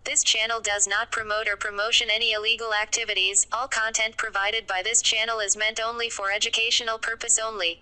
This channel does not promote or promotion any illegal activities. All content provided by this channel is meant only for educational purpose only.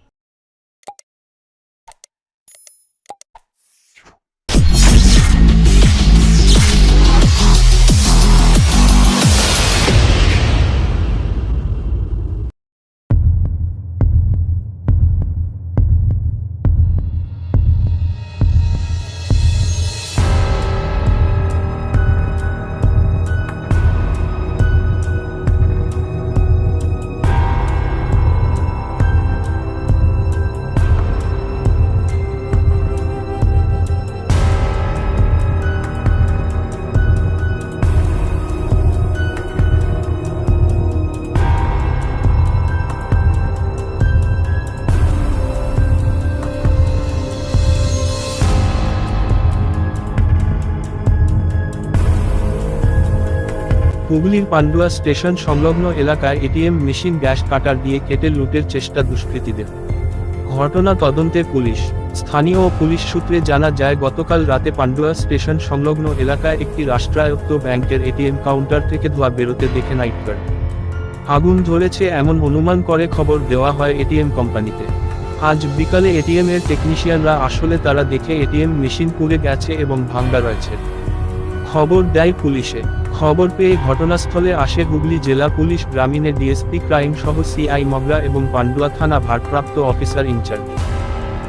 হুগলির Pandua station সংলগ্ন এলাকায় ATM machine gas cutter দিয়ে কেটে লুটের চেষ্টা দুষ্কৃতীদের। ঘটনা তদন্তে পুলিশ। স্থানীয় ও পুলিশ সূত্রে জানা যায়, গতকাল রাতে পান্ডুয়া স্টেশন সংলগ্ন এলাকায় একটি রাষ্ট্রায়ত্ত ব্যাংকের এটিএম কাউন্টার থেকে ধোঁয়া বেরোতে দেখে নাইট গার্ড। আগুন ধরেছে এমন অনুমান করে খবর দেওয়া হয় এটিএম কোম্পানিতে। আজ বিকালে এটিএম এর টেকনিশিয়ানরা আসলে তারা দেখে এটিএম মেশিন পুড়ে গেছে এবং ভাঙা রয়েছে। খবর দেয় পুলিশে। খবর পেয়ে ঘটনাস্থলে আসে হুগলি জেলা পুলিশ, গ্রামীণের ডিএসপি ক্রাইম সহ সিআই মগরা এবং পান্ডুয়া থানা ভারপ্রাপ্ত অফিসার ইনচার্জ।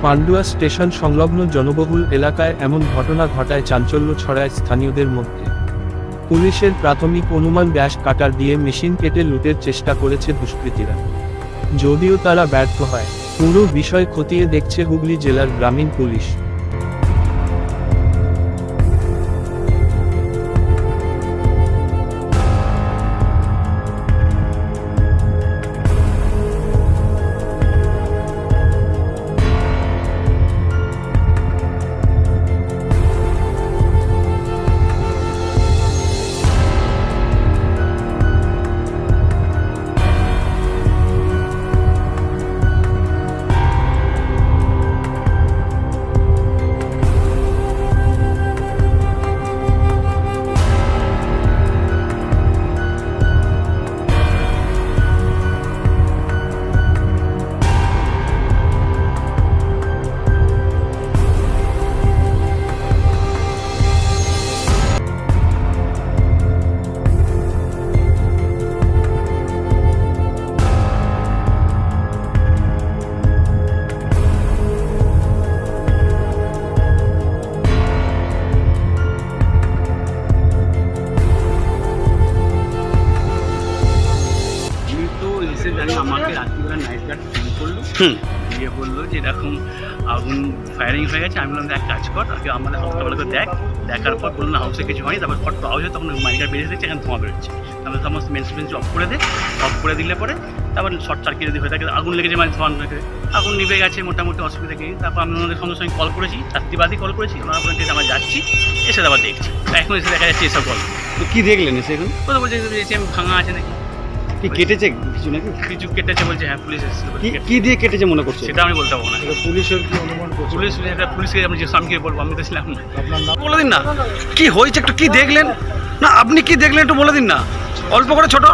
পান্ডুয়া স্টেশন সংলগ্ন জনবহুল এলাকায় এমন ঘটনা ঘটায় চাঞ্চল্য ছড়ায় স্থানীয়দের মধ্যে। পুলিশের প্রাথমিক অনুমান, গ্যাস কাটার দিয়ে মেশিন কেটে লুটের চেষ্টা করেছে দুষ্কৃতীরা। যদিও তারা ব্যর্থ হয়। পুরো বিষয় খতিয়ে দেখছে হুগলি জেলার গ্রামীণ পুলিশ। আমাকে রাত্রিবেলা নাইট গার্ড ফোন করলো, দিয়ে বললো যে এরকম আগুন ফায়ারিং হয়ে গেছে। আমি বললাম এক কাজ কর, আগে আমাদের সকালবেলা করে দেখার পর বললো না হাউসে কিছু হয়নি। তারপর ফটো আওয়াজ হয়, তখন নাইট গার্ড বেরিয়ে দেখছে এখানে ধোঁয়া বেরোচ্ছে। তারপরে সমস্ত মেনস অফ করে অফ করে দিলে পরে তারপর শর্ট সার্কিট যদি হয়ে থাকে, আগুন লেগেছে মানে ধোঁয়া লেগে আগুন নিভে গেছে মোটামুটি, অসুবিধা নেই। তারপর আমি ওনাদের সঙ্গে সঙ্গে কল করেছি, রাত্রিবাদী কল করেছি। ওনারা বলেন যে আমরা যাচ্ছি, এসে আবার দেখছি। এখন এসে দেখা যাচ্ছে এসব গল্প। তো কী দেখলেন এসে? এখন কথা বলছে আমি ভাঙা আছে নাকি, কি কেটেছে কিছু নাকি? কিছু কেটেছে বলছে। হ্যাঁ, পুলিশ এসেছিল। কি দিয়ে কেটেছে মনে করছে? সেটা আমি বলতে পারবো না। পুলিশের কি অনুমান করছে? পুলিশকে আমি যে স্বামীকে বলবো, আমি তো ছিলাম না। বলে দিন না কি হয়েছে, একটু কি দেখলেন? না আপনি কি দেখলেন একটু বলে দিন না, অল্প করে ছোট।